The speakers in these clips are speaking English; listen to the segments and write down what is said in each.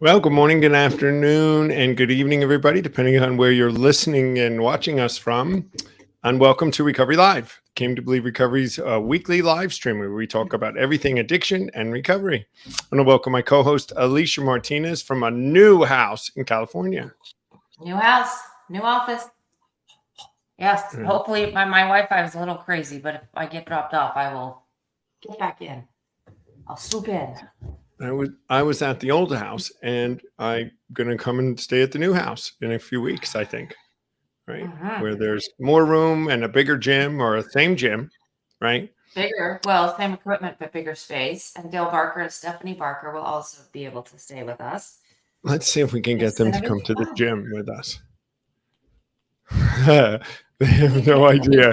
Well, good morning, good afternoon, and good evening, everybody, depending on where you're listening and watching us from. And welcome to Recovery Live. Came to Believe Recovery's weekly live stream where we talk about everything addiction and recovery. I want to welcome my co-host, Alicea Martinez, from a new house in California. New house, new office. Yes, hopefully my Wi-Fi is a little crazy, but if I get dropped off, I will get back in. I'll swoop in. I was at the old house, and I'm going to come and stay at the new house in a few weeks, I think, right? Where there's more room and a bigger gym or a same gym, right? Bigger, well, same equipment, but bigger space. And Dale Barker and Stephanie Barker will also be able to stay with us. Let's see if we can get them to come to the gym with us. They have no idea.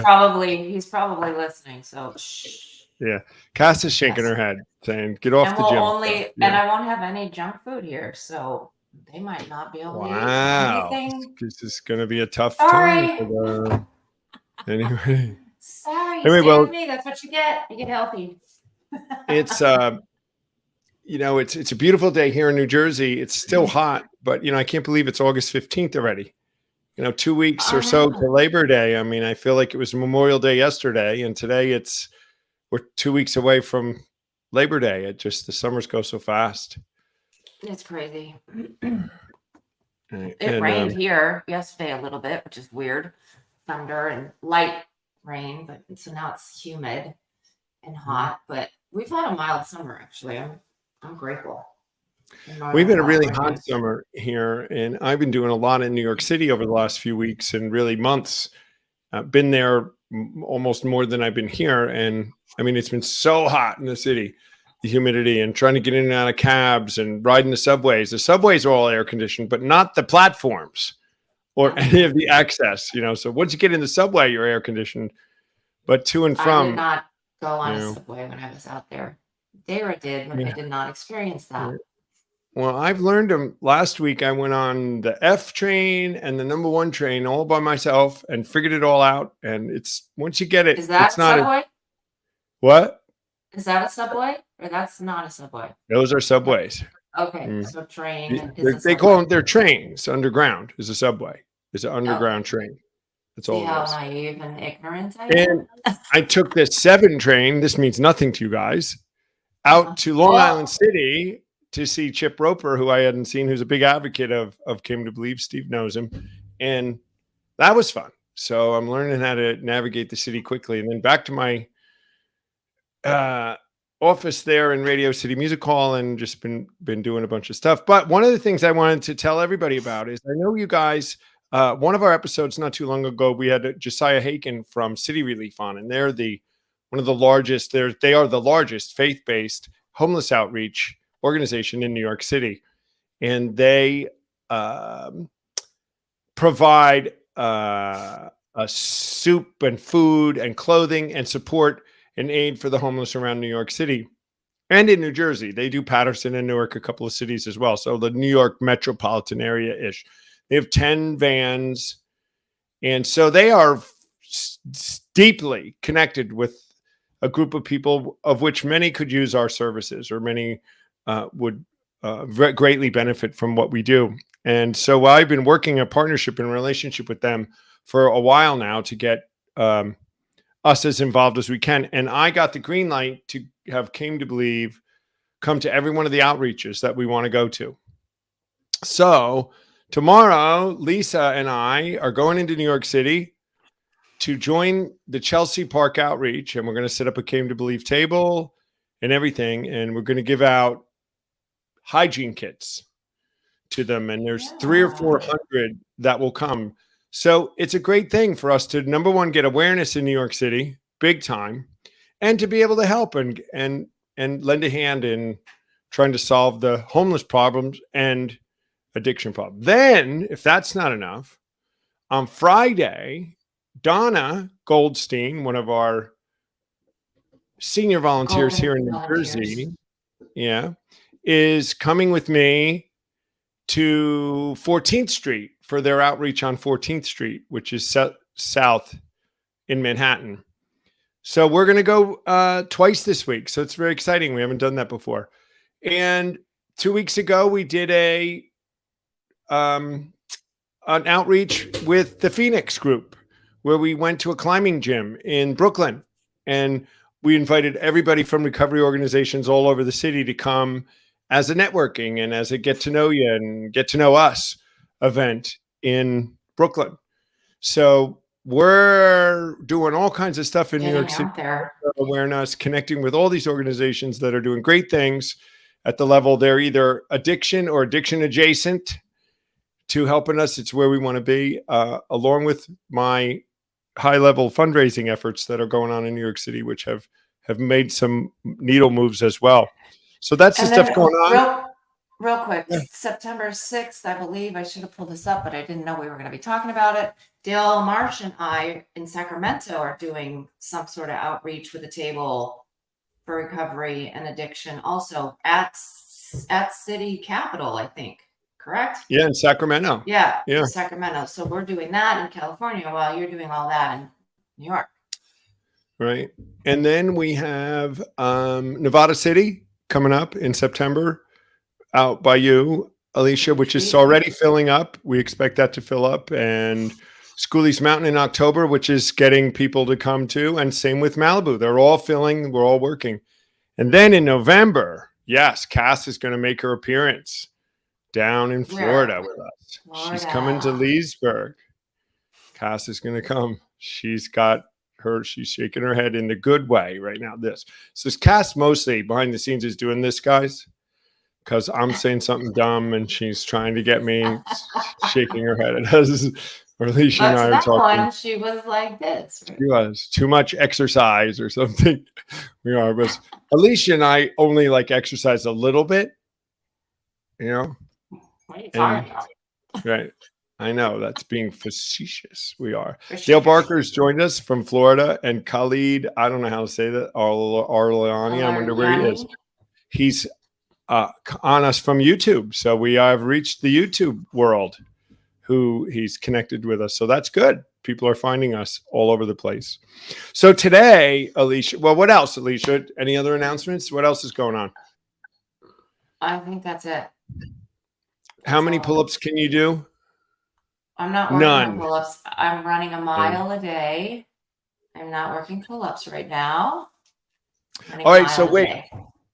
He's probably listening, so shh. Yeah, Cass is shaking her head, saying, "Get off the gym." And I won't have any junk food here, so they might not be able to eat anything. This is going to be a tough time for them. Anyway. Sorry, stay with me. That's what you get. You get healthy. It's it's a beautiful day here in New Jersey. It's still hot, but I can't believe it's August 15th already. 2 weeks or so to Labor Day. I mean, I feel like it was Memorial Day yesterday, and today we're 2 weeks away from Labor Day. The summers go so fast. It's crazy. It rained here yesterday a little bit, which is weird. Thunder and light rain, but so now it's humid and hot. But we've had a mild summer, actually. I'm grateful. We've had a really hot summer here, and I've been doing a lot in New York City over the last few weeks and really months. I've been there almost more than I've been here, and I mean, it's been so hot in the city, the humidity, and trying to get in and out of cabs and riding the subways. The subways are all air conditioned, but not the platforms or any of the access, So once you get in the subway, you're air conditioned, but to and from. I did not go on a subway when I was out there. Dara did, but I did not experience that. Well, I've learned them. Last week, I went on the F train and the number 1 train all by myself and figured it all out. And it's once you get it, is that it's not subway? What? Is that a subway or that's not a subway? Those are subways. Okay, so train. They call them their trains. Underground is a subway. It's an underground train. That's all. How naive and ignorant I am. And I took the 7 train. This means nothing to you guys. Out to Long Island City to see Chip Roper, who I hadn't seen, who's a big advocate of Came to Believe. Steve knows him. And that was fun. So I'm learning how to navigate the city quickly. And then back to my office there in Radio City Music Hall and just been doing a bunch of stuff. But one of the things I wanted to tell everybody about is I know you guys, one of our episodes not too long ago, we had Josiah Haken from City Relief on, and they're one of the largest, they are the largest faith-based homeless outreach organization in New York City. And they provide soup and food and clothing and support and aid for the homeless around New York City and in New Jersey. They do Patterson and Newark, a couple of cities as well. So the New York metropolitan area-ish. They have 10 vans. And so they are deeply connected with a group of people of which many could use our services, or many would greatly benefit from what we do. And so I've been working a partnership and relationship with them for a while now to get us as involved as we can. And I got the green light to have Came to Believe come to every one of the outreaches that we want to go to. So tomorrow, Lisa and I are going into New York City to join the Chelsea Park outreach, and we're going to set up a Came to Believe table and everything, and we're going to give out hygiene kits to them, and there's 300 or 400 that will come. So it's a great thing for us to, number one, get awareness in New York City, big time, and to be able to help and lend a hand in trying to solve the homeless problems and addiction problem. Then, if that's not enough, on Friday, Donna Goldstein, one of our senior volunteers here in New Jersey, is coming with me to 14th Street for their outreach on 14th Street, which is south in Manhattan. So we're going to go twice this week. So it's very exciting. We haven't done that before. And 2 weeks ago, we did um, an outreach with the Phoenix group where we went to a climbing gym in Brooklyn, and we invited everybody from recovery organizations all over the city to come as a networking and as a get to know you and get to know us event in Brooklyn. So we're doing all kinds of stuff in New York Getting City, out there. awareness, connecting with all these organizations that are doing great things at the level they're either addiction or addiction adjacent to helping us. It's where we want to be, along with my high level fundraising efforts that are going on in New York City, which have made some needle moves as well. So that's the And stuff then going on. real quick, Yeah. September 6th, I believe I should have pulled this up, but I didn't know we were going to be talking about it. Dale Marsh and I in Sacramento are doing some sort of outreach with a table for recovery and addiction, also at city capitol, I think. Correct? Yeah, in Sacramento. Yeah, Yeah. Sacramento. So we're doing that in California while you're doing all that in New York. Right. And then we have Nevada City coming up in September out by you, Alicia, which is already filling up. We expect that to fill up. And Schoolies Mountain in October, which is getting people to come to. And same with Malibu. They're all filling. We're all working. And then in November, yes, Cass is going to make her appearance down in Florida with us. She's coming to Leesburg. Cass is going to come. She's shaking her head in the good way right now. So Cass mostly behind the scenes is doing this, guys, because I'm saying something dumb and she's trying to get me shaking her head at us. Or Alicia and I are talking. One, she was like this. She was too much exercise or something. We are, but Alicia and I only like exercise a little bit, you know. What are you talking about? Right. I know that's being facetious. We are. Dale Barker's joined us from Florida, and Khalid, I don't know how to say that, Arliani, I wonder where he is. He's on us from YouTube. So we have reached the YouTube world who he's connected with us. So that's good. People are finding us all over the place. So today, Alicia, well, what else, Alicia? Any other announcements? What else is going on? I think that's it. How many pull-ups can you do? I'm not working on pull-ups. I'm running a mile a day. I'm not working pull-ups right now. All right, so wait.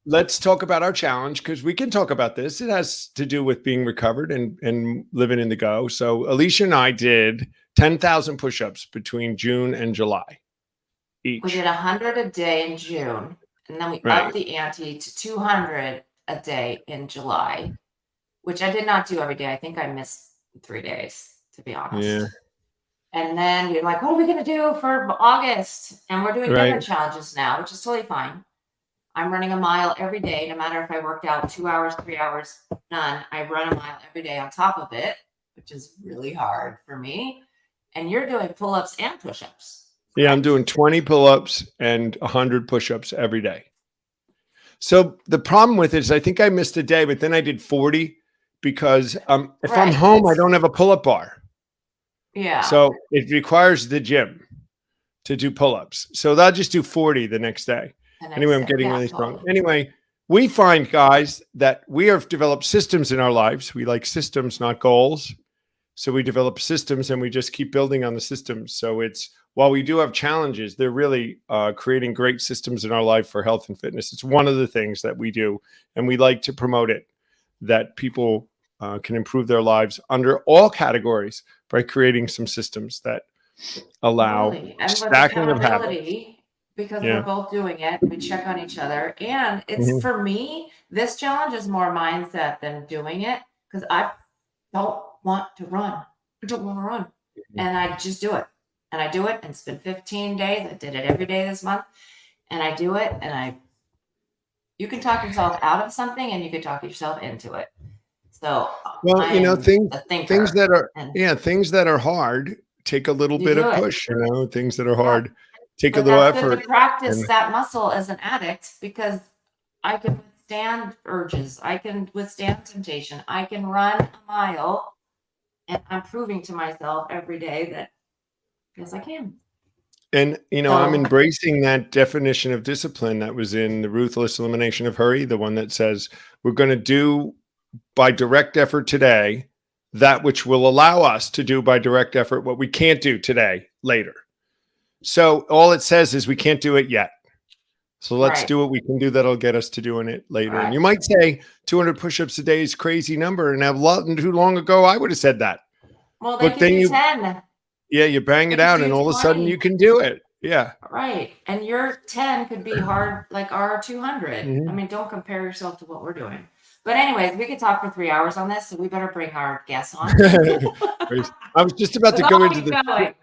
Let's talk about our challenge, because we can talk about this. It has to do with being recovered and living in the go. So Alicia and I did 10,000 push-ups between June and July each. We did 100 a day in June, and then we upped the ante to 200 a day in July, which I did not do every day. I think I missed 3 days, to be honest. Yeah. And then you're like, what are we going to do for August? And we're doing different challenges now, which is totally fine. I'm running a mile every day, no matter if I worked out 2 hours, 3 hours, none. I run a mile every day on top of it, which is really hard for me. And you're doing pull-ups and push-ups. Yeah, I'm doing 20 pull-ups and 100 push-ups every day. So the problem with it is I think I missed a day, but then I did 40 because if I'm home, I don't have a pull-up bar. Yeah. So it requires the gym to do pull-ups. So they'll just do 40 the next day. Anyway, I'm getting really strong. Anyway, we find, guys, that we have developed systems in our lives. We like systems, not goals. So we develop systems and we just keep building on the systems. So it's, while we do have challenges, they're really creating great systems in our life for health and fitness. It's one of the things that we do, and we like to promote it, that people can improve their lives under all categories by creating some systems that allow stacking of habits. Because we're both doing it. We check on each other. And it's for me, this challenge is more mindset than doing it, because I don't want to run. I don't want to run. And I just do it. And I do it. And it's been 15 days. I did it every day this month. And I do it. And you can talk yourself out of something and you can talk yourself into it. So, well, you know, things that are hard take a little bit of push, you know, things that are hard. Take a little effort to practice that muscle as an addict, because I can withstand urges. I can withstand temptation. I can run a mile, and I'm proving to myself every day that yes, I can. And, you know, I'm embracing that definition of discipline that was in The Ruthless Elimination of Hurry, the one that says We're going to do by direct effort today that which will allow us to do by direct effort what we can't do today later. So all it says is we can't do it yet. So let's Right. do what we can do that'll get us to doing it later. And Right. you might say 200 push-ups a day is crazy number. And too long ago, I would have said that. Well, they But can then do 10. you bang They it could out do and all of a sudden 20. you can do it. Yeah. Right. And your 10 could be hard like our 200. Mhm. I mean, don't compare yourself to what we're doing. But anyways, we could talk for 3 hours on this, so we better bring our guests on. I was just about to Let's go all into keep going.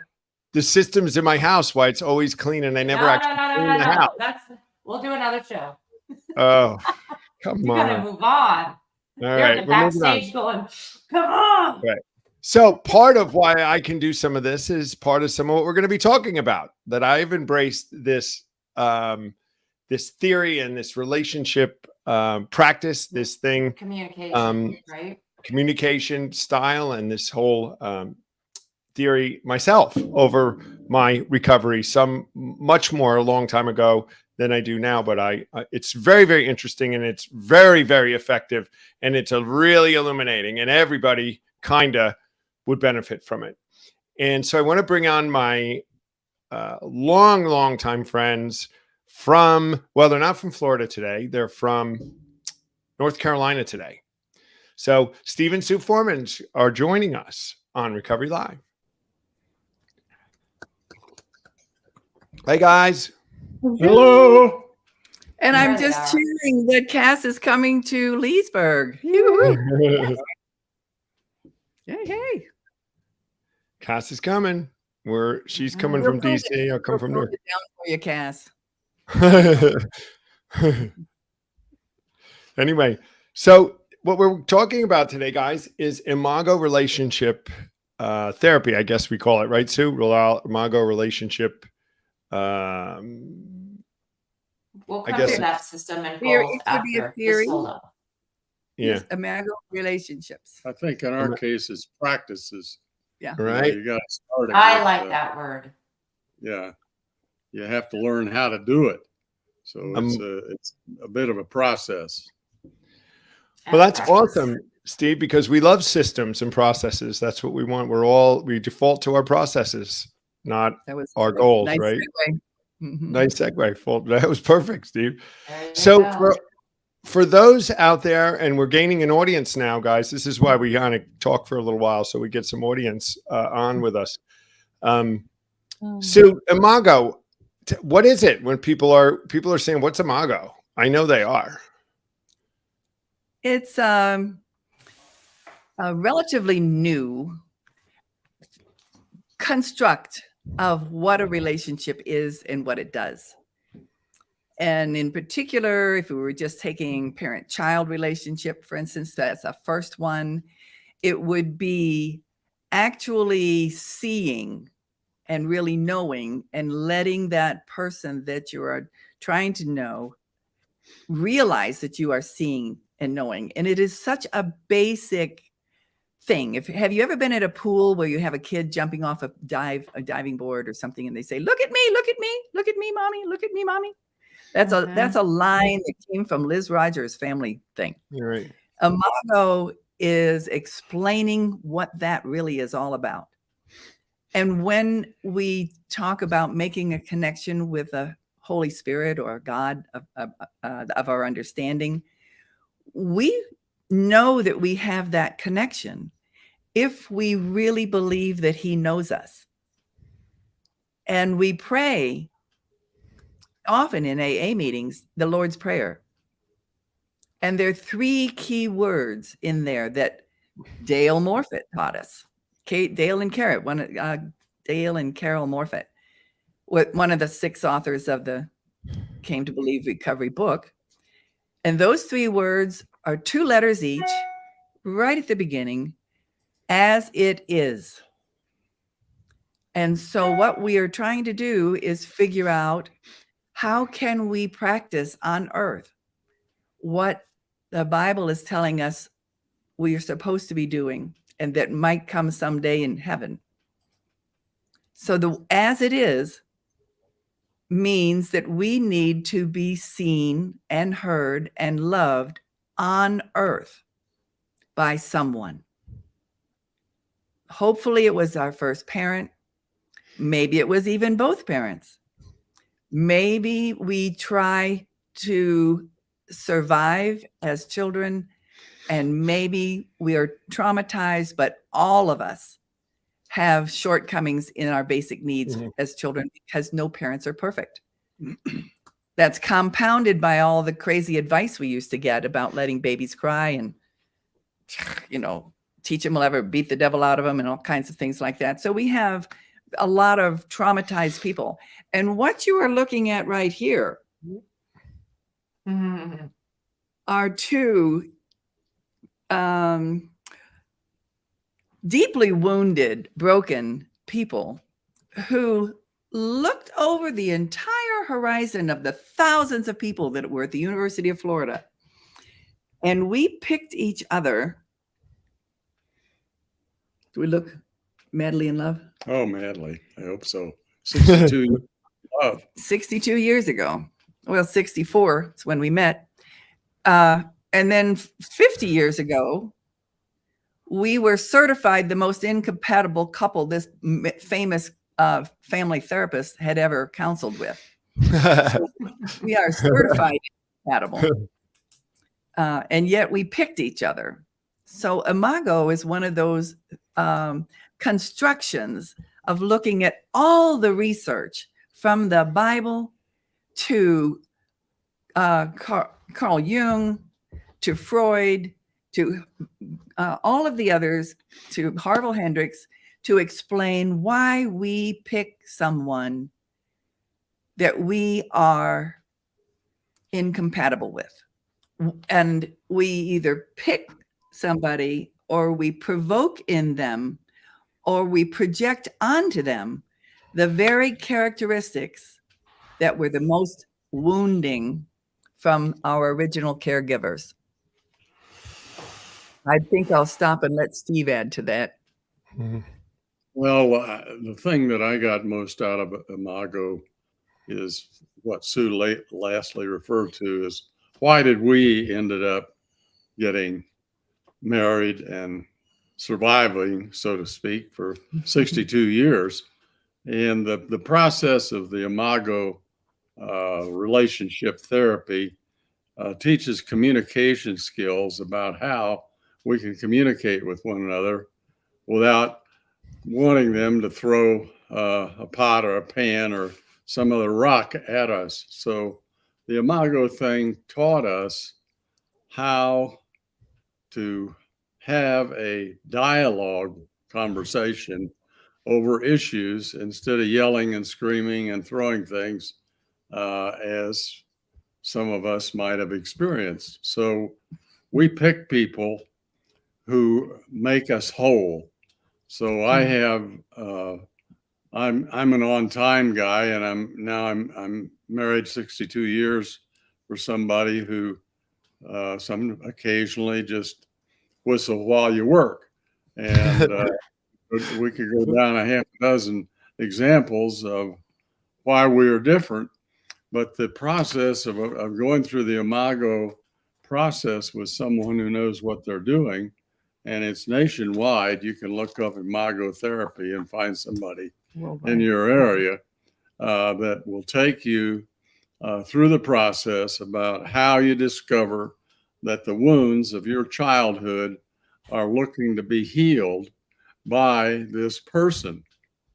the systems in my house, why it's always clean and I never actually clean the house. We'll do another show. Oh, come We on. gotta move on. All They're right, in the we're moving on. backstage going, come on. Right. So part of why I can do some of this is part of some of what we're going to be talking about, that I've embraced this this theory and this relationship practice, this thing, Communication, right? communication style, and this whole theory myself over my recovery, much more a long time ago than I do now, but it's very, very interesting, and it's very, very effective, and it's a really illuminating, and everybody kind of would benefit from it. And so I want to bring on my long time friends from, well, they're not from Florida today. They're from North Carolina today. So Steve and Sue Foreman are joining us on Recovery Live. Hey, guys. Hello. And There I'm they just are. cheering that Cass is coming to Leesburg. Hey. Cass is coming. She's coming We'll from pull DC. I'll come from We'll North. put it down for you, Cass. Anyway, so what we're talking about today, guys, is Imago relationship therapy. I guess we call it, right, Sue? Imago relationship. We'll I cover guess that system and Theory- goals it could be a after. theory. Just hold on. Yeah. Imago relationships. I think in our case, it's practices. Yeah. Right. You got to start it. I with, like that word. Yeah. You have to learn how to do it. So it's a bit of a process. Well, that's Practice. awesome, Steve, because we love systems and processes. That's what we want. We default to our processes, not That was our goals, nice right? segue. Mhm. Nice segue. That was perfect, Steve. There you So go. for those out there, and we're gaining an audience now, guys, this is why we kind of talk for a little while, so we get some audience on with us. So Imago, what is it when people are saying, what's Imago? I know they are. It's a relatively new construct of what a relationship is and what it does. And in particular, if we were just taking parent-child relationship, for instance, that's a first one, it would be actually seeing and really knowing and letting that person that you are trying to know realize that you are seeing and knowing. And it is such a basic thing. Have you ever been at a pool where you have a kid jumping off a diving board or something, and they say, "Look at me, look at me, look at me, mommy, look at me, mommy." That's a line that came from Liz Rogers' family thing. You're right. Imago is explaining what that really is all about. And when we talk about making a connection with a Holy Spirit or God of our understanding, we know that we have that connection if we really believe that He knows us. And we pray often in AA meetings, the Lord's Prayer. And there are 3 key words in there that Dale Morfitt taught us. Dale and Carol Morfitt, one of the 6 authors of the Came to Believe Recovery book. And those 3 words are 2 letters each, right at the beginning, as it is. And so what we are trying to do is figure out, how can we practice on earth what the Bible is telling us we are supposed to be doing, and that might come someday in heaven. So the as it is means that we need to be seen and heard and loved on earth by someone. Hopefully it was our first parent. Maybe it was even both parents. Maybe we try to survive as children, and maybe we are traumatized, but all of us have shortcomings in our basic needs as children because no parents are perfect. That's compounded by all the crazy advice we used to get about letting babies cry and, teach them will ever beat the devil out of them and all kinds of things like that. So we have a lot of traumatized people. And what you are looking at right here are two deeply wounded, broken people who looked over the entire horizon of the thousands of people that were at the University of Florida. And we picked each other. Do we look madly in love? Oh, madly. I hope so. 62 years of love. 62 years ago. Well, 64 is when we met. And then 50 years ago, we were certified the most incompatible couple this famous family therapist had ever counseled with. So we are certified incompatible. And yet we picked each other. So Imago is one of those constructions of looking at all the research from the Bible to Carl Jung, to Freud, to all of the others, to Harville Hendricks, to explain why we pick someone that we are incompatible with. And we either pick somebody, or we provoke in them, or we project onto them the very characteristics that were the most wounding from our original caregivers. I think I'll stop and let Steve add to that. Well, the thing that I got most out of Imago is what Sue lastly referred to as, why did we ended up getting married and surviving, so to speak, for 62 years. And the process of the Imago relationship therapy teaches communication skills about how we can communicate with one another without wanting them to throw a pot or a pan or some other rock at us. So the Imago thing taught us how to have a dialogue conversation over issues instead of yelling and screaming and throwing things as some of us might have experienced. So we pick people who make us whole. So I have I'm an on-time guy, and I'm married 62 years for somebody who some occasionally just whistle while you work. And we could go down a half dozen examples of why we are different. But the process of going through the Imago process with someone who knows what they're doing, and it's nationwide. You can look up Imago therapy and find somebody in your area that will take you through the process about how you discover that the wounds of your childhood are looking to be healed by this person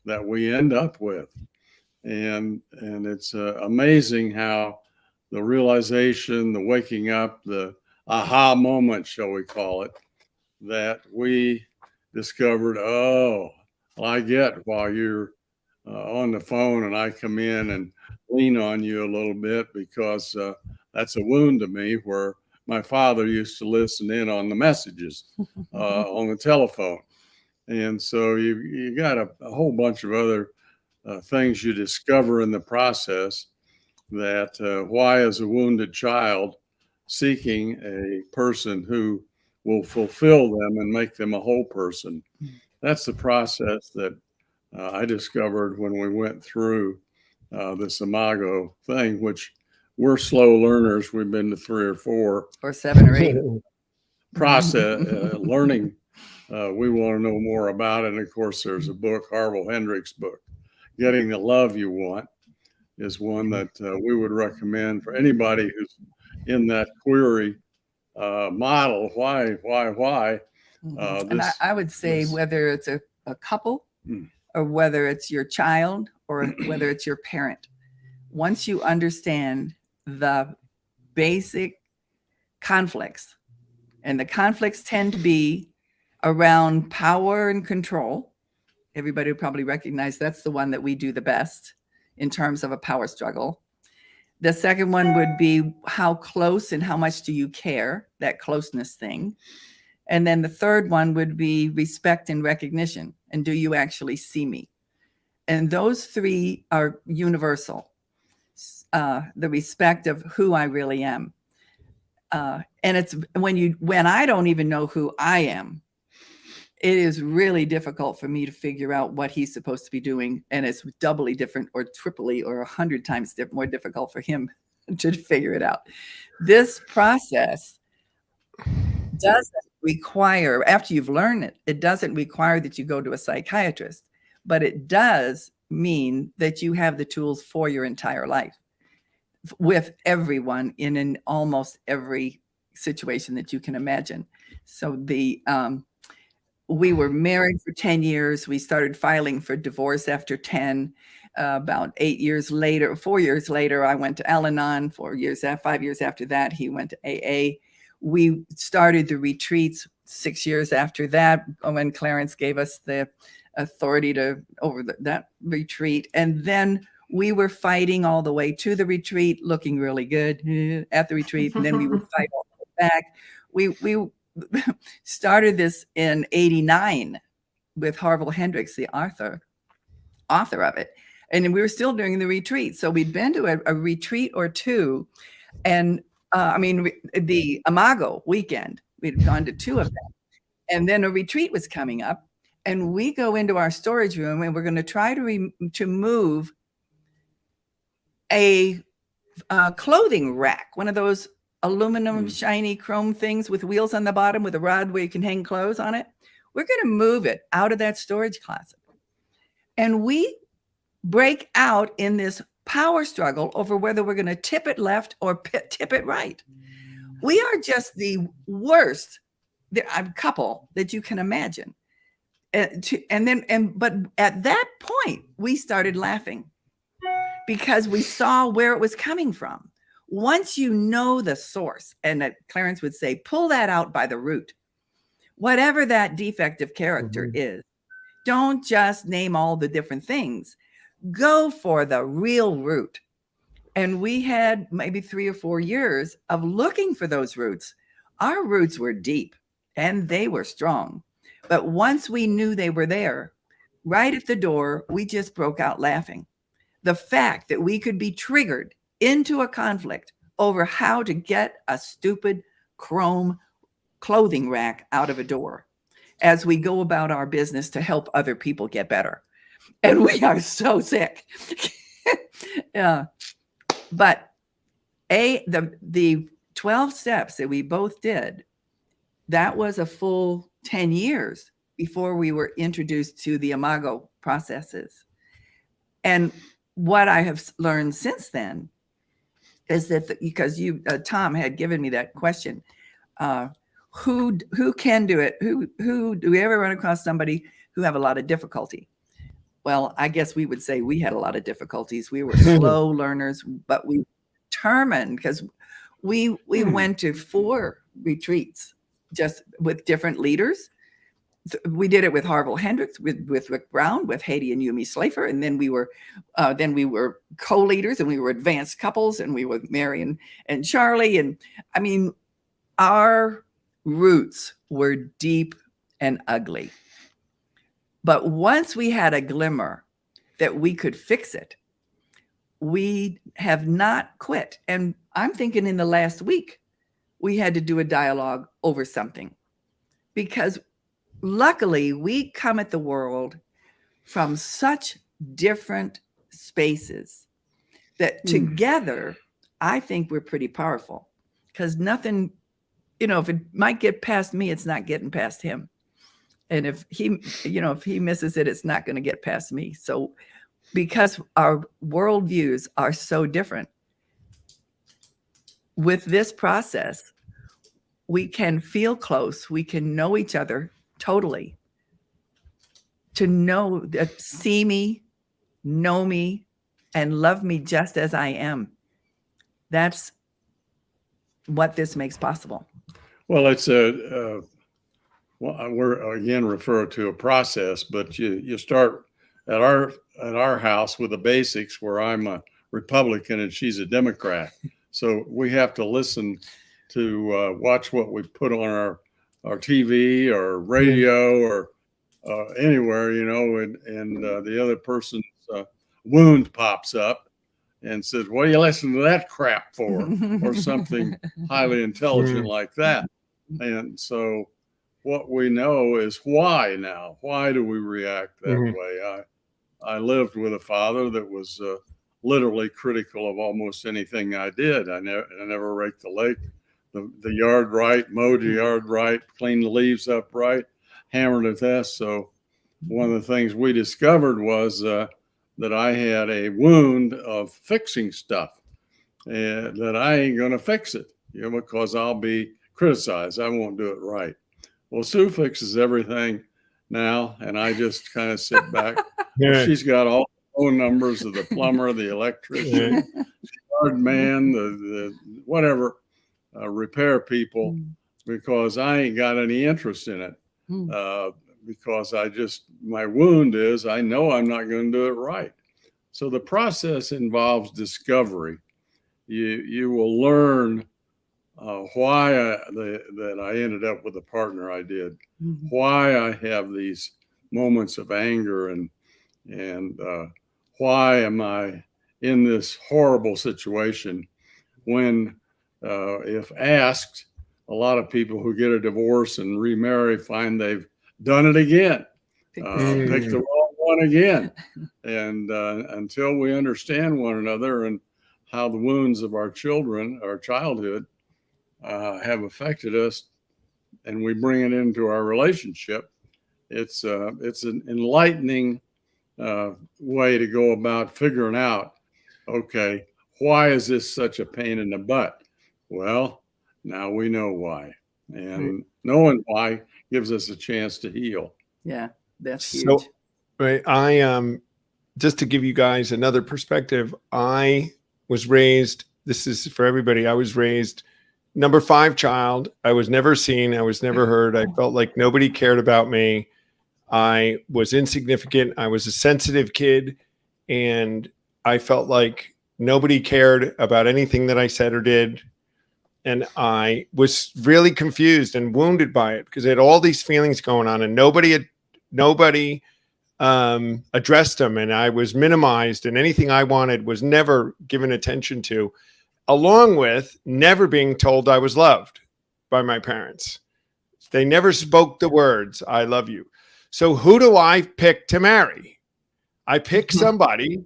that we end up with. And it's amazing how the realization, the waking up, the aha moment, shall we call it, that we discovered, oh, well, I get while you're on the phone and I come in and lean on you a little bit because that's a wound to me, where my father used to listen in on the messages on the telephone. And so you got a whole bunch of other things you discover in the process, that why is a wounded child seeking a person who will fulfill them and make them a whole person. That's the process that I discovered when we went through this Imago thing, which we're slow learners. We've been to 3 or 4 or 7 or 8. process learning. We want to know more about it. And of course, there's a book, Harville Hendricks' book, Getting the Love You Want, is one that we would recommend for anybody who's in that query model. Why? And I would say whether it's a couple or whether it's your child or whether it's your parent, once you understand the basic conflicts, and the conflicts tend to be around power and control. Everybody would probably recognize that's the one that we do the best in terms of a power struggle. The second one would be how close and how much do you care, that closeness thing. And then the third one would be respect and recognition. And do you actually see me? And those 3 are universal. The respect of who I really am. And it's when I don't even know who I am, it is really difficult for me to figure out what he's supposed to be doing. And it's doubly different or triply or 100 times more difficult for him to figure it out. This process doesn't require, after you've learned it, it doesn't require that you go to a psychiatrist, but it does mean that you have the tools for your entire life with everyone in almost every situation that you can imagine. So we were married for 10 years. We started filing for divorce after 10. About 4 years later, I went to Al-Anon. 5 years after that, he went to AA. We started the retreats 6 years after that, when Clarence gave us the authority to over that retreat. And then we were fighting all the way to the retreat, looking really good at the retreat. And then we would fight all the way back. We started this in 89 with Harville Hendricks, the author of it. And we were still doing the retreat. So we'd been to a retreat or 2. And the Imago weekend, we'd gone to 2 of them. And then a retreat was coming up. And we go into our storage room and we're going to try to move a clothing rack, one of those aluminum shiny chrome things with wheels on the bottom with a rod where you can hang clothes on it. We're going to move it out of that storage closet. And we break out in this power struggle over whether we're going to tip it left or tip it right. We are just the worst couple that you can imagine. But at that point, we started laughing because we saw where it was coming from. Once you know the source, and Clarence would say, pull that out by the root. Whatever that defective character is, don't just name all the different things. Go for the real root. And we had maybe 3 or 4 years of looking for those roots. Our roots were deep and they were strong. But once we knew they were there, right at the door, we just broke out laughing. The fact that we could be triggered into a conflict over how to get a stupid chrome clothing rack out of a door as we go about our business to help other people get better. And we are so sick. But the 12 steps that we both did, that was a full 10 years before we were introduced to the Imago processes. And what I have learned since then is that because Tom had given me that question, who can do it? Who do we ever run across somebody who have a lot of difficulty? Well, I guess we would say we had a lot of difficulties. We were slow learners, but we determined because we went to 4 retreats just with different leaders. We did it with Harville Hendricks, with Rick Brown, with Haiti and Yumi Slafer, and then we were co-leaders, and we were advanced couples, and we were Mary and Charlie, and I mean, our roots were deep and ugly. But once we had a glimmer that we could fix it, we have not quit. And I'm thinking in the last week, we had to do a dialogue over something because luckily we come at the world from such different spaces that together I think we're pretty powerful, because nothing, if it might get past me, it's not getting past him. And if he misses it, it's not going to get past me. So because our worldviews are so different, with this process, we can feel close. We can know each other totally. To know that, see me, know me, and love me just as I am. That's what this makes possible. Well, it's we're again refer to a process, but you start at our house with the basics, where I'm a Republican and she's a Democrat. So we have to listen to watch what we put on our TV or radio or anywhere, and the other person's wound pops up and says, "What are you listening to that crap for?" or something highly intelligent like that. And so what we know is why now. Why do we react that way? I lived with a father that was literally critical of almost anything I did. I never raked the yard right, mowed the yard right, cleaned the leaves up right, hammered at this. So one of the things we discovered was that I had a wound of fixing stuff, and that I ain't going to fix it, because I'll be criticized. I won't do it right. Well, Sue fixes everything now, and I just kind of sit back. Well, she's got all the phone numbers of the plumber, the electrician, yard man, the whatever, repair people, because I ain't got any interest in it. Because my wound is, I know I'm not going to do it right. So the process involves discovery. You will learn why that I ended up with the partner I did, why I have these moments of anger, and why am I in this horrible situation when, if asked, a lot of people who get a divorce and remarry find they've done it again, picked the wrong one again. And until we understand one another and how the wounds of our childhood have affected us, and we bring it into our relationship, it's an enlightening way to go about figuring out, okay, why is this such a pain in the butt? Well, now we know why, and knowing why gives us a chance to heal. Yeah, that's huge. So, right, I just to give you guys another perspective, I was raised, this is for everybody, I was raised number 5 child. I was never seen. I was never heard. I felt like nobody cared about me. I was insignificant. I was a sensitive kid, and I felt like nobody cared about anything that I said or did. And I was really confused and wounded by it, because I had all these feelings going on, and nobody addressed them, and I was minimized, and anything I wanted was never given attention to, along with never being told I was loved by my parents. They never spoke the words, "I love you." So who do I pick to marry? I pick somebody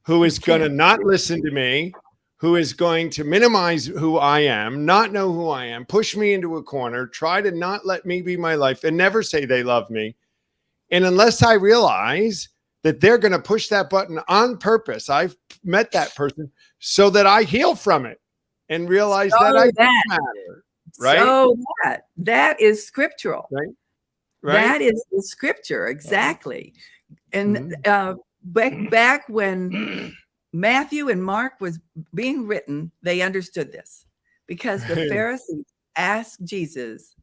who is going to not listen to me, who is going to minimize who I am, not know who I am, push me into a corner, try to not let me be my life, and never say they love me. And unless I realize that they're going to push that button on purpose, I've met that person, so that I heal from it and realize that I don't matter. Right? So that is scriptural. Right. That is the scripture, exactly. And back when Matthew and Mark was being written, they understood this, because the Pharisees asked Jesus,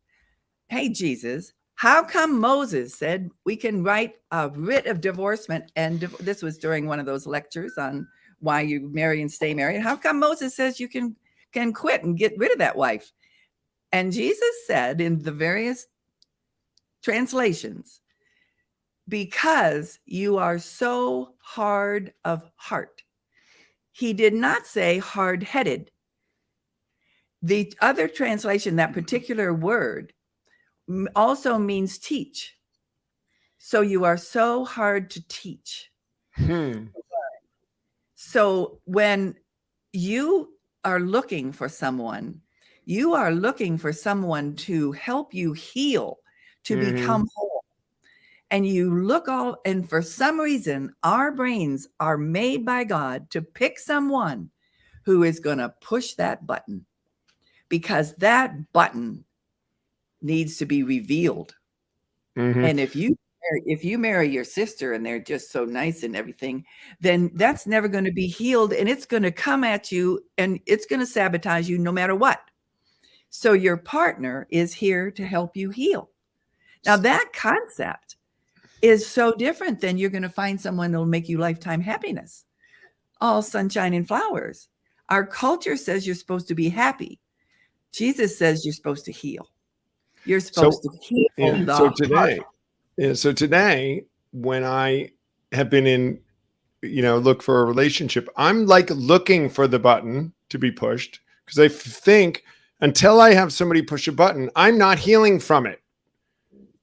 "Hey, Jesus, how come Moses said we can write a writ of divorcement?" And this was during one of those lectures on why you marry and stay married. "How come Moses says you can quit and get rid of that wife?" And Jesus said in the various translations, "Because you are so hard of heart." He did not say hard-headed. The other translation, that particular word, also means teach. So you are so hard to teach. So when you are looking for someone. You are looking for someone to help you heal, to become whole. And you look all, and for some reason, our brains are made by God to pick someone who is going to push that button, because that button needs to be revealed. And if you marry your sister and they're just so nice and everything, then that's never going to be healed, and it's going to come at you and it's going to sabotage you no matter what. So your partner is here to help you heal. Now that concept is so different than you're going to find someone that'll make you lifetime happiness, all sunshine and flowers. Our culture says you're supposed to be happy. Jesus says you're supposed to heal. You're supposed to heal the heart. So today, when I have been in, look for a relationship, I'm like looking for the button to be pushed, because I think until I have somebody push a button, I'm not healing from it.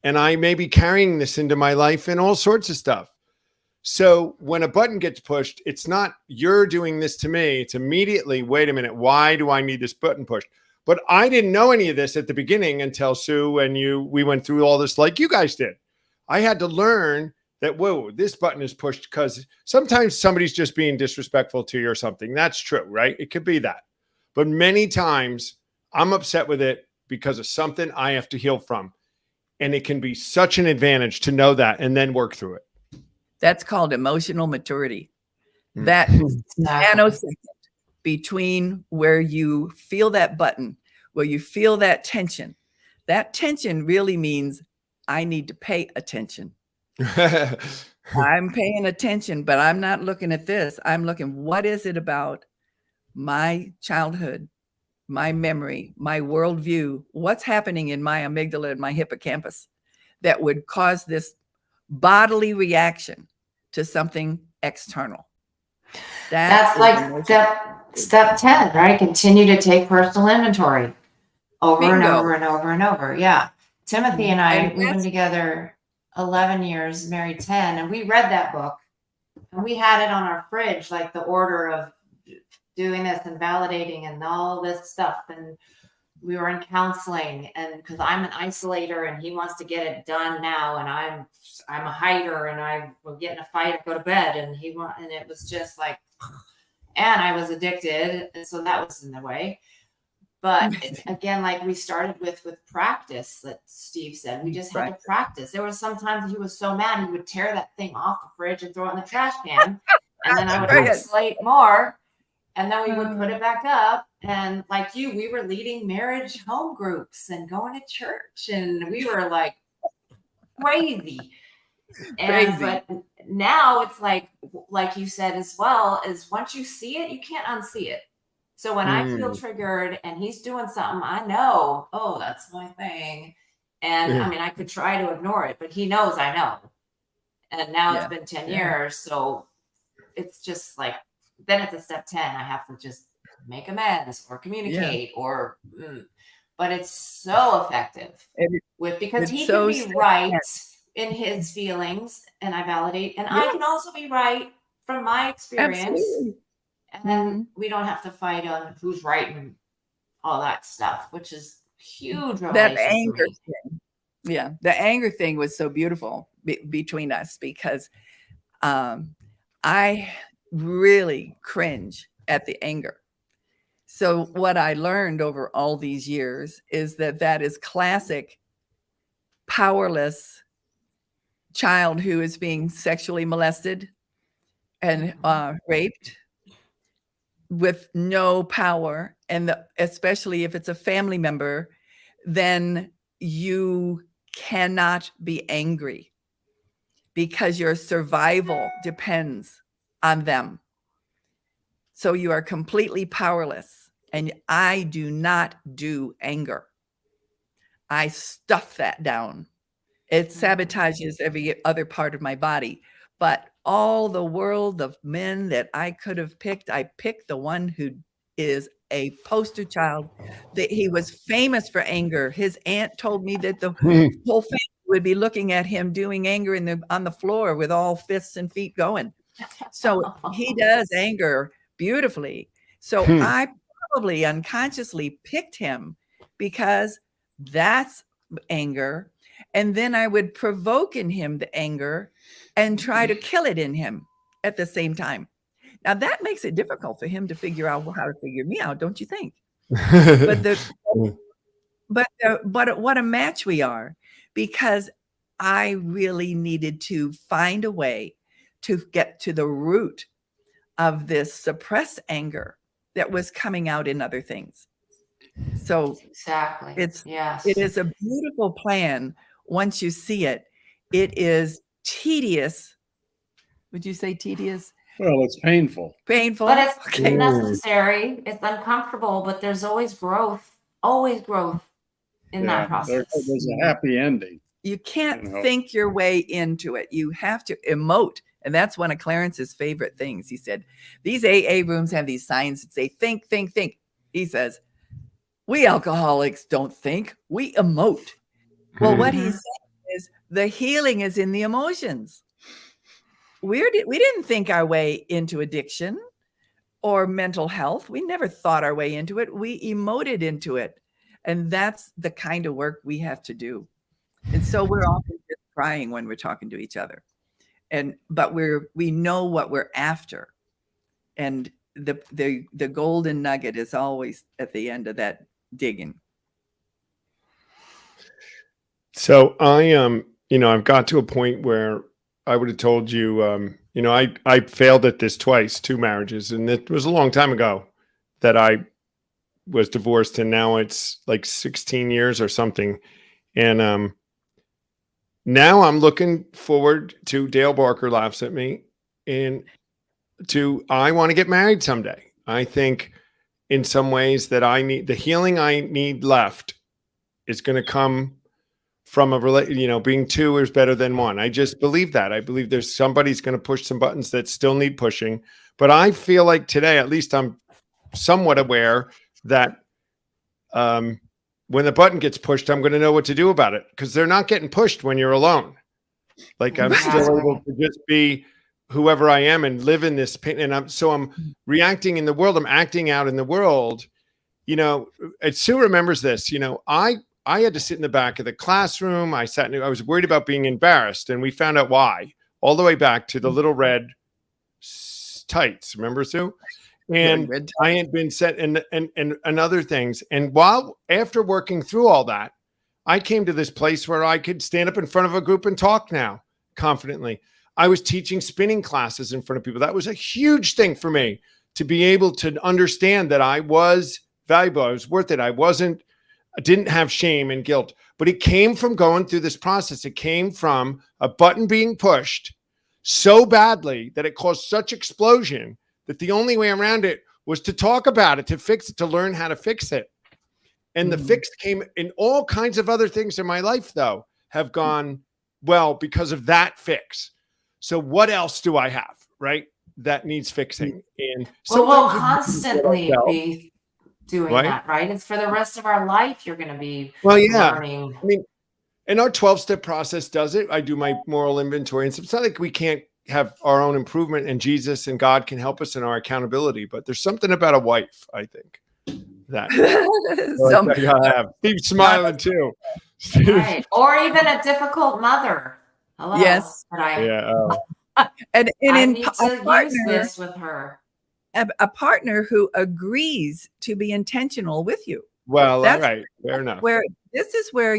And I may be carrying this into my life and all sorts of stuff. So when a button gets pushed, it's not you're doing this to me. It's immediately, wait a minute, why do I need this button pushed? But I didn't know any of this at the beginning until Sue and we went through all this like you guys did. I had to learn that, whoa, this button is pushed because sometimes somebody's just being disrespectful to you or something. That's true, right? It could be that. But many times I'm upset with it because of something I have to heal from. And it can be such an advantage to know that and then work through it. That's called emotional maturity. That nanosecond between where you feel that button, where you feel that tension really means I need to pay attention. I'm paying attention, but I'm not looking at this. I'm looking, what is it about my childhood, my memory, my worldview? What's happening in my amygdala and my hippocampus that would cause this bodily reaction to something external? That's like step 10, right? Continue to take personal inventory over and over and over and over. Yeah. Timothy and I, we've been together 11 years, married 10, and we read that book and we had it on our fridge, like the order of doing this and validating and all this stuff. And we were in counseling, and because I'm an isolator and he wants to get it done now, and I'm a hider and I will get in a fight and go to bed, and and it was just like, and I was addicted, and so that was in the way. But again, like we started with practice, that Steve said, we just had to practice. There was sometimes he was so mad he would tear that thing off the fridge and throw it in the trash can, and then I would have to slate more. And then we would put it back up. And like you, we were leading marriage home groups and going to church. And we were like crazy. But now it's like you said as well, is once you see it, you can't unsee it. So when I feel triggered and he's doing something, I know, oh, that's my thing. And I mean, I could try to ignore it, but he knows I know. And now it's been 10 years. So it's just like, then it's a step 10. I have to just make amends or communicate but it's so effective because he can be right in his feelings and I validate, and I can also be right from my experience. Absolutely. And then we don't have to fight on who's right and all that stuff, which is huge. That anger thing. Yeah. The anger thing was so beautiful between us because I really cringe at the anger. So what I learned over all these years is that is classic powerless child who is being sexually molested and raped with no power. And especially if it's a family member, then you cannot be angry because your survival depends on them. So you are completely powerless. And I do not do anger. I stuff that down. It sabotages every other part of my body. But all the world of men that I could have picked, I picked the one who is a poster child. That he was famous for anger. His aunt told me that the whole family would be looking at him doing anger on the floor with all fists and feet going. So he does anger beautifully. So I probably unconsciously picked him because that's anger. And then I would provoke in him the anger and try to kill it in him at the same time. Now that makes it difficult for him to figure out how to figure me out, don't you think? But but what a match we are, because I really needed to find a way to get to the root of this suppressed anger that was coming out in other things. So Exactly. Yes. it is a beautiful plan once you see it. It is tedious. Would you say tedious? Well, it's painful. Painful. But it's Okay. necessary. It's uncomfortable, but there's always growth in that process. There's a happy ending. You can't You know. think your way into it. You have to emote. And that's one of Clarence's favorite things. He said, these AA rooms have these signs that say, think, think, think. He says, we alcoholics don't think, we emote. Well, what he's saying is the healing is in the emotions. We didn't think our way into addiction or mental health. We never thought our way into it. We emoted into it. And that's the kind of work we have to do. And so we're often just crying when we're talking to each other. But we know what we're after. And the golden nugget is always at the end of that digging. So I've got to a point where I would have told you, I failed at this twice, 2 marriages, and it was a long time ago that I was divorced, and now it's like 16 years or something. And now I'm looking forward to, Dale Barker laughs at me, and I want to get married someday. I think in some ways that the healing I need left is going to come from being 2 is better than 1. I just believe that. I believe there's somebody's going to push some buttons that still need pushing. But I feel like today, at least I'm somewhat aware that when the button gets pushed, I'm going to know what to do about it, because they're not getting pushed when you're alone. Like I'm still able to just be whoever I am and live in this pain. And I'm reacting in the world. I'm acting out in the world. And Sue remembers this. I had to sit in the back of the classroom. I was worried about being embarrassed, and we found out why, all the way back to the little red tights. Remember, Sue? And I had been set and other things. And after working through all that, I came to this place where I could stand up in front of a group and talk now confidently. I was teaching spinning classes in front of people. That was a huge thing for me, to be able to understand that I was valuable. I was worth it. I didn't have shame and guilt, but it came from going through this process. It came from a button being pushed so badly that it caused such explosion that the only way around it was to talk about it, to fix it, to learn how to fix it. And the fix came in all kinds of other things in my life, though, have gone well because of that fix. So what else do I have, right, that needs fixing? And so we'll constantly be doing that, right? It's for the rest of our life. You're going to be learning. I mean, and our 12-step process does it. I do my moral inventory, and so it's not like we can't have our own improvement, and Jesus and God can help us in our accountability. But there's something about a wife, I think, that I gotta have. Steve's smiling too. Right. Or even a difficult mother. Hello. Yes. And I need to use this with her. A partner who agrees to be intentional with you. Well, all right, fair enough. This is where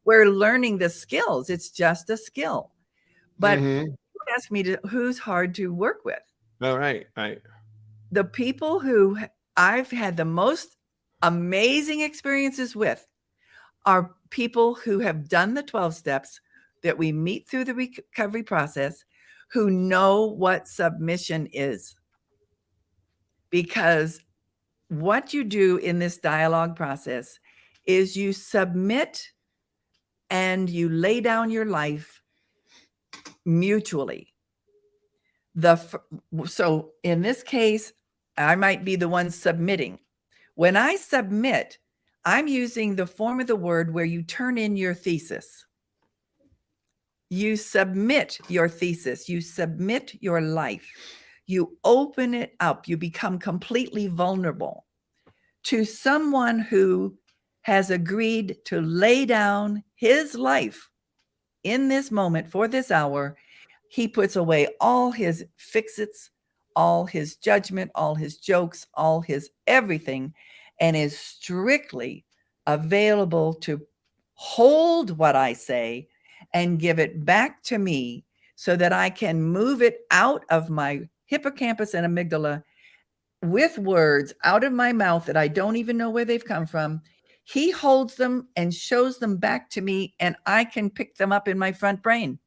we're learning the skills. It's just a skill. But you ask me who's hard to work with. All right. The people who I've had the most amazing experiences with are people who have done the 12 steps, that we meet through the recovery process, who know what submission is. Because what you do in this dialogue process is you submit and you lay down your life mutually. So in this case, I might be the one submitting. When I submit, I'm using the form of the word where you turn in your thesis. You submit your thesis. You submit your life. you open it up, you become completely vulnerable to someone who has agreed to lay down his life in this moment for this hour. He puts away all his fix-its, all his judgment, all his jokes, all his everything, and is strictly available to hold what I say and give it back to me so that I can move it out of my hippocampus and amygdala with words out of my mouth that I don't even know where they've come from. He holds them and shows them back to me, and I can pick them up in my front brain.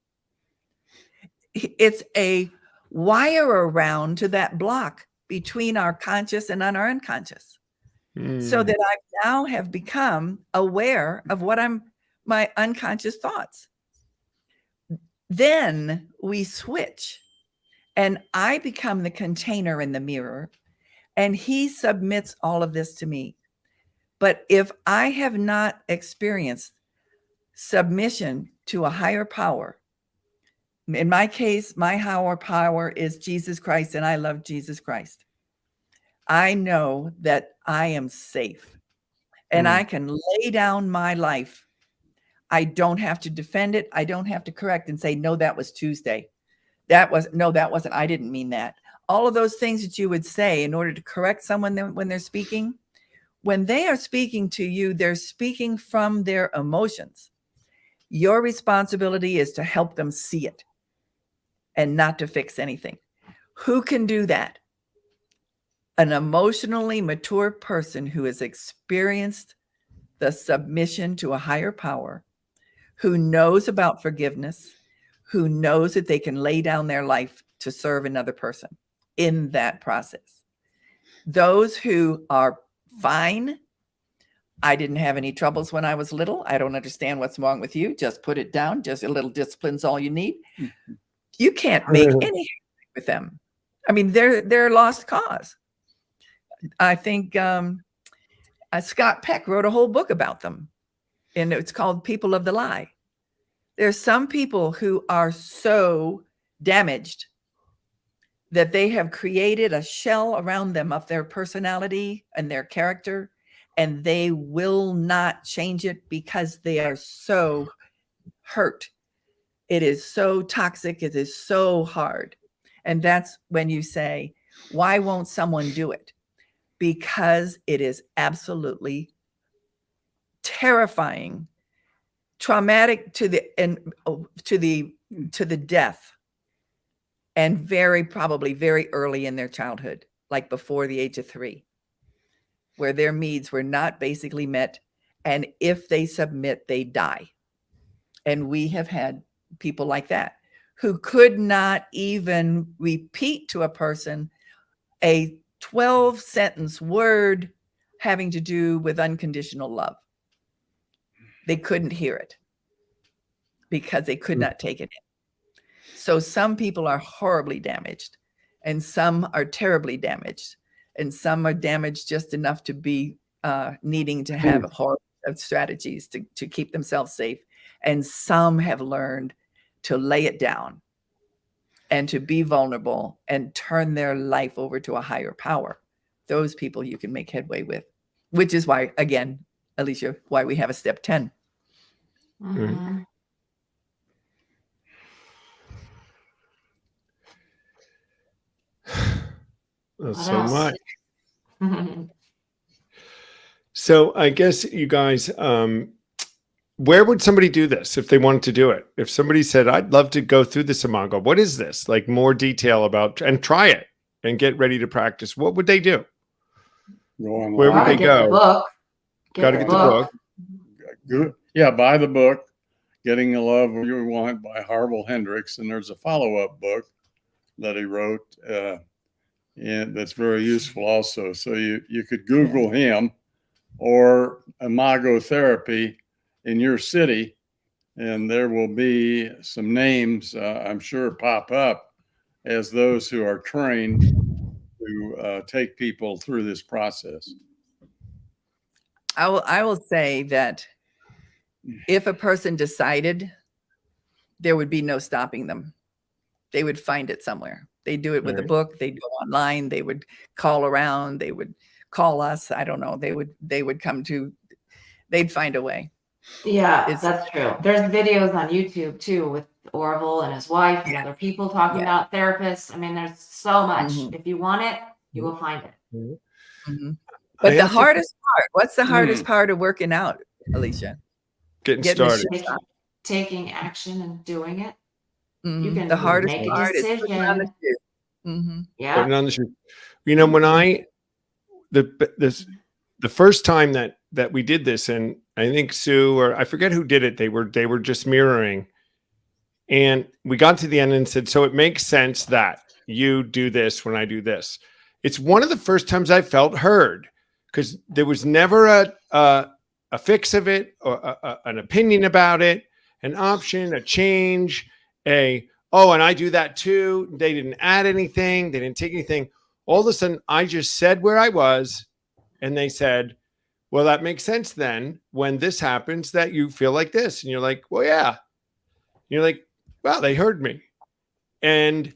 It's a wire around to that block between our conscious and our unconscious, so that I now have become aware of what my unconscious thoughts. Then we switch, and I become the container in the mirror, and he submits all of this to me. But if I have not experienced submission to a higher power, in my case, my higher power is Jesus Christ, and I love Jesus Christ. I know that I am safe, and I can lay down my life. I don't have to defend it. I don't have to correct and say, no, that was Tuesday. That wasn't, I didn't mean that. All of those things that you would say in order to correct someone when they're speaking, when they are speaking to you, they're speaking from their emotions. Your responsibility is to help them see it and not to fix anything. Who can do that? An emotionally mature person who has experienced the submission to a higher power, who knows about forgiveness, who knows that they can lay down their life to serve another person in that process. Those who are fine, I didn't have any troubles when I was little. I don't understand what's wrong with you. Just put it down. Just a little discipline's all you need. You can't make anything with them. I mean, they're a lost cause. I think Scott Peck wrote a whole book about them, and it's called People of the Lie. There's some people who are so damaged that they have created a shell around them of their personality and their character, and they will not change it because they are so hurt. It is so toxic. It is so hard. And that's when you say, why won't someone do it? Because it is absolutely terrifying, traumatic to the death, and probably very early in their childhood, like before the age of 3, where their needs were not basically met. And if they submit, they die. And we have had people like that who could not even repeat to a person a 12-sentence word having to do with unconditional love. They couldn't hear it because they could not take it in. So some people are horribly damaged, and some are terribly damaged, and some are damaged just enough to be needing to have horrible strategies to keep themselves safe. And some have learned to lay it down and to be vulnerable and turn their life over to a higher power. Those people you can make headway with, which is why, again, Alicea, why we have a step 10. Mm-hmm. That's What so else? much. So I guess you guys, where would somebody do this if they wanted to do it? If somebody said, I'd love to go through this Imago, what is this? Like more detail about, and try it and get ready to practice. What would they do? Go online. Where would Gotta they get go? the book. Gotta get the book. Good. Yeah, buy the book, Getting the Love You Want by Harville Hendrix. And there's a follow-up book that he wrote, and that's very useful also. So you could Google him or Imago therapy in your city, and there will be some names, I'm sure, pop up as those who are trained to take people through this process. I will say that if a person decided, there would be no stopping them. They would find it somewhere. They do it with a Right. book. They go online. They would call around. They would call us. I don't know. They would come to. They'd find a way. Yeah, It's that's true. There's videos on YouTube too with Orville and his wife and other people talking yeah. about therapists. I mean, there's so much. Mhm, If you want it, you will find it. Mhm. mhm. I But the have to hardest part, what's the hardest Mm. part of working out, Alicia? getting Getting the started. shit done. Taking action and doing it. You Mhm. can The hardest make a part is putting on the decision. shoe. Mhm. Yeah. Putting on the shoe. You know, when the first time that we did this, and I think Sue, or I forget who did it, they were just mirroring. And we got to the end and said, so it makes sense that you do this when I do this. It's one of the first times I felt heard, because there was never a fix of it, or an opinion about it, an option, a change, oh, and I do that too. They didn't add anything. They didn't take anything. All of a sudden, I just said where I was, and they said, well, that makes sense then when this happens that you feel like this. And you're like, well, yeah. And you're like, wow, they heard me. And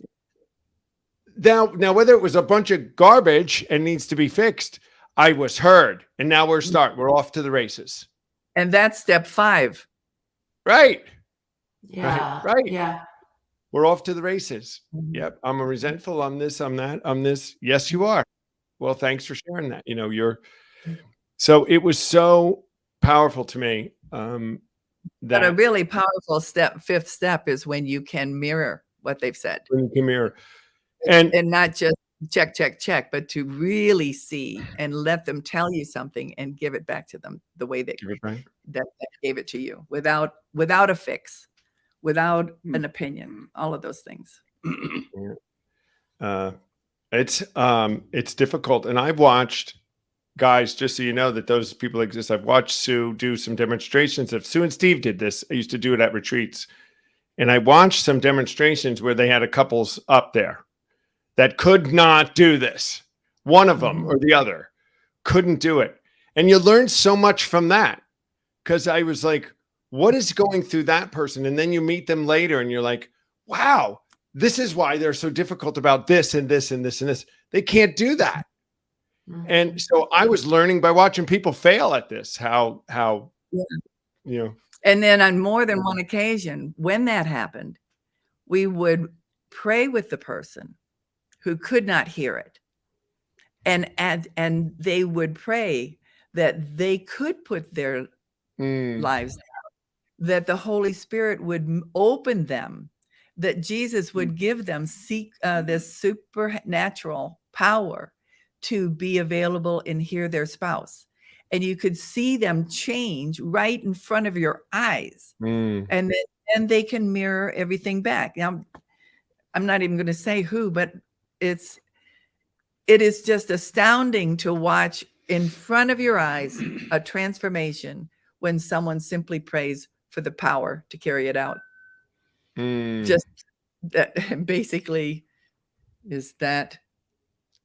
now whether it was a bunch of garbage and needs to be fixed, I was heard. And now we're off to the races. And that's step 5. Right. Yeah. Right. Yeah. We're off to the races. Mhm. Yep. I'm a resentful. I'm this, I'm that, I'm this. Yes, you are. Well, thanks for sharing that. So it was so powerful to me. But a That really powerful step, 5th step, is when you can mirror what they've said. when you come here, and And not just check, check, check, but to really see and let them tell you something and give it back to them the way that give it back. that gave it to you, without a fix, without Mm. an opinion, all of those things. It's difficult, and I've watched, guys, just so you know that those people exist. I've watched Sue do some demonstrations. If Sue and Steve did this, I used to do it at retreats, and I watched some demonstrations where they had a couples up there that could not do this. One of them or the other couldn't do it, and you learn so much from that, because I was like, what is going through that person? And then you meet them later and you're like, wow, this is why they're so difficult about this and this and this and this. They can't do that. Mhm. And so I was learning by watching people fail at this, how, Yeah. And then on more than one occasion, when that happened, we would pray with the person who could not hear it. And they would pray that they could put their lives down, that the Holy Spirit would open them, that Jesus would give them this supernatural power to be available and hear their spouse. And you could see them change right in front of your eyes. And then they can mirror everything back. Now, I'm not even going to say who, but it is just astounding to watch in front of your eyes a transformation when someone simply prays for the power to carry it out. Just that basically is that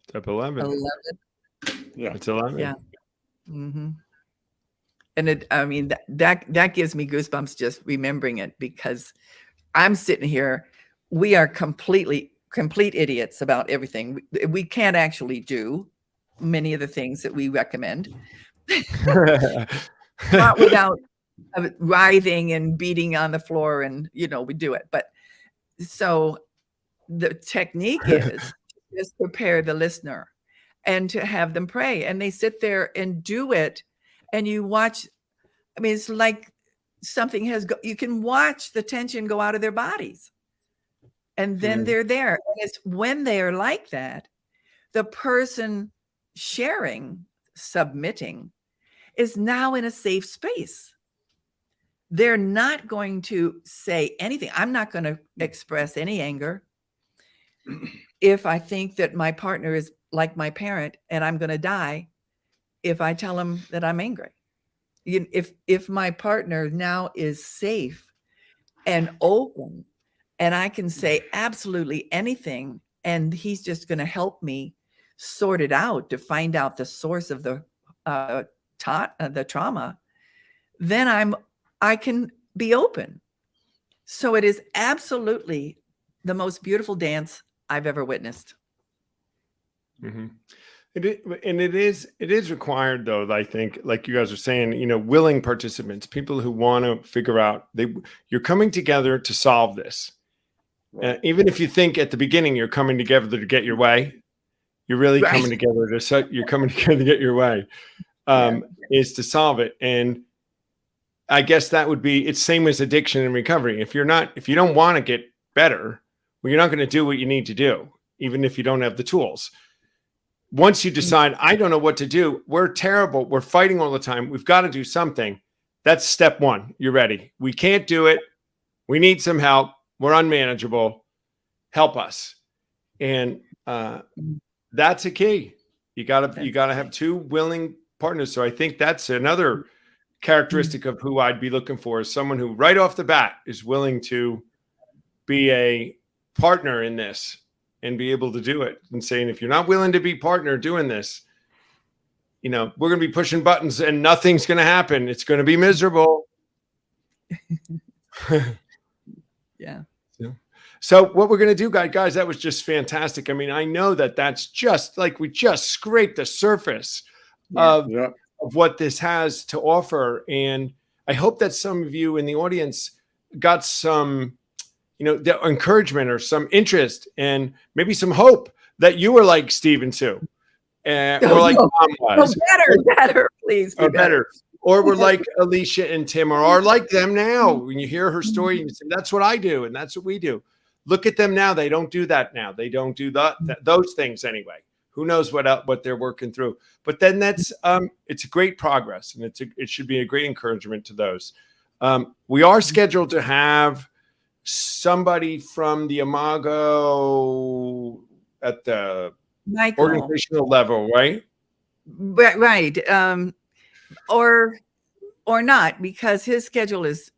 Step 11. 11. Yeah. It's 11. Yeah. And that gives me goosebumps just remembering it, because I'm sitting here. We are complete idiots about everything. We can't actually do many of the things that we recommend. Not without writhing and beating on the floor, and we do it. But so the technique is just prepare the listener and to have them pray, and they sit there and do it, and you watch. I mean, it's like something you can watch the tension go out of their bodies, and then they're there. And it's when they're like that, the person sharing, submitting, is now in a safe space. They're not going to say anything. I'm not going to express any anger. If I think that my partner is like my parent and I'm going to die, if I tell him that I'm angry, if my partner now is safe and open, and I can say absolutely anything, and he's just going to help me sort it out to find out the source of the trauma, then I can be open. So it is absolutely the most beautiful dance I've ever witnessed. Mm-hmm. It is required, though. I think, like you guys are saying, willing participants, people who want to figure out you're coming together to solve this. Even if you think at the beginning you're coming together to get your way, you're really Right. coming together you're coming together to get your way, is to solve it. And I guess that would be, it's same as addiction and recovery. If you don't want to get better, well, you're not going to do what you need to do, even if you don't have the tools. Once you decide, I don't know what to do, we're terrible, we're fighting all the time, we've got to do something. That's step one. You're ready. We can't do it. We need some help. We're unmanageable. Help us. And that's a key. You gotta have two willing partners. So I think that's another characteristic of who I'd be looking for, is someone who right off the bat is willing to be a partner in this and be able to do it, and saying, if you're not willing to be partner doing this, we're going to be pushing buttons and nothing's going to happen. It's going to be miserable. Yeah. So what we're going to do, guys, that was just fantastic. I mean, I know that's just like, we just scraped the surface of what this has to offer. And I hope that some of you in the audience got some, the encouragement or some interest and maybe some hope that you were like Steve and Sue, or like Tom was. Better, please. Or better. Or we're like Alicia and Tim, or are like them now. When you hear her story, you say, that's what I do, and that's what we do. Look at them now. They don't do that now. They don't do those things anyway. Who knows what they're working through? But then it's a great progress, and it should be a great encouragement to those. We are scheduled to have somebody from the Imago at the organizational level, right? Right. Or not, because his schedule is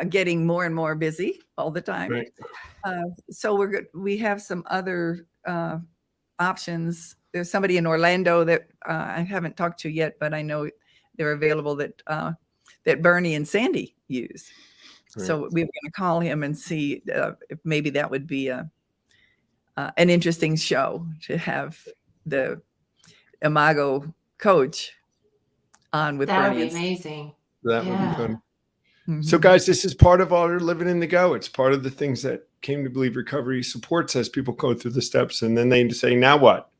getting more and more busy all the time. Right. So we have some other options. There's somebody in Orlando that I haven't talked to yet, but I know they're available, that Bernie and Sandy use. Right. So we were going to call him and see if maybe that would be an interesting show to have the Imago coach on with that Bernie. would be amazing. That would be fun. Mm-hmm. So guys, this is part of our living in the go. It's part of the things that Came to Believe Recovery supports as people go through the steps, and then they say, now what?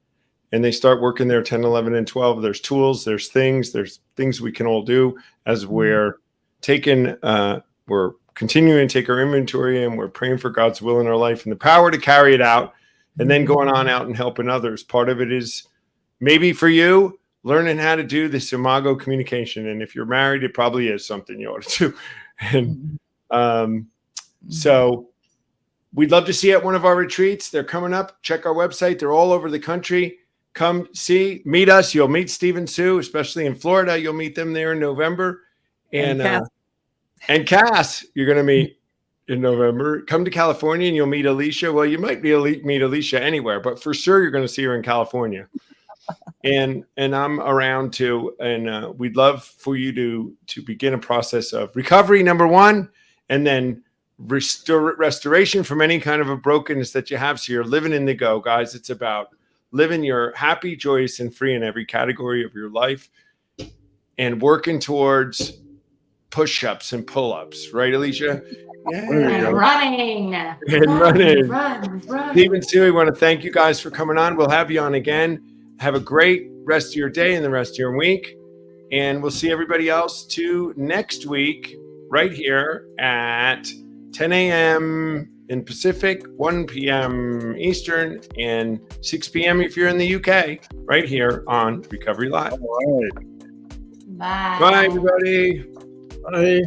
And they start working their 10, 11, and 12. There's tools, there's things we can all do as we're we're continuing to take our inventory, and we're praying for God's will in our life and the power to carry it out, and then going on out and helping others. Part of it is maybe for you, learning how to do this Imago communication. And if you're married, it probably is something you ought to do. And so we'd love to see you at one of our retreats. They're coming up. Check our website. They're all over the country. Come meet us. You'll meet Steve and Sue, especially in Florida. You'll meet them there in November. And Cass, you're going to meet in November. Come to California and you'll meet Alicia. Well, you might meet Alicia anywhere, but for sure you're going to see her in California. And I'm around too. And we'd love for you to begin a process of recovery, number one, and then restoration from any kind of a brokenness that you have. So you're living in the go, guys. It's about living your happy, joyous, and free in every category of your life, and working towards push-ups and pull-ups, right, Alicia? Yeah. And running. And running. Run. Steve and Sue, I want to thank you guys for coming on. We'll have you on again. Have a great rest of your day and the rest of your week. And we'll see everybody else too next week, right here at 10 a.m. in Pacific, 1 p.m. Eastern, and 6 p.m. if you're in the UK, right here on Recovery Live. All right. Bye. Bye, everybody. Bye.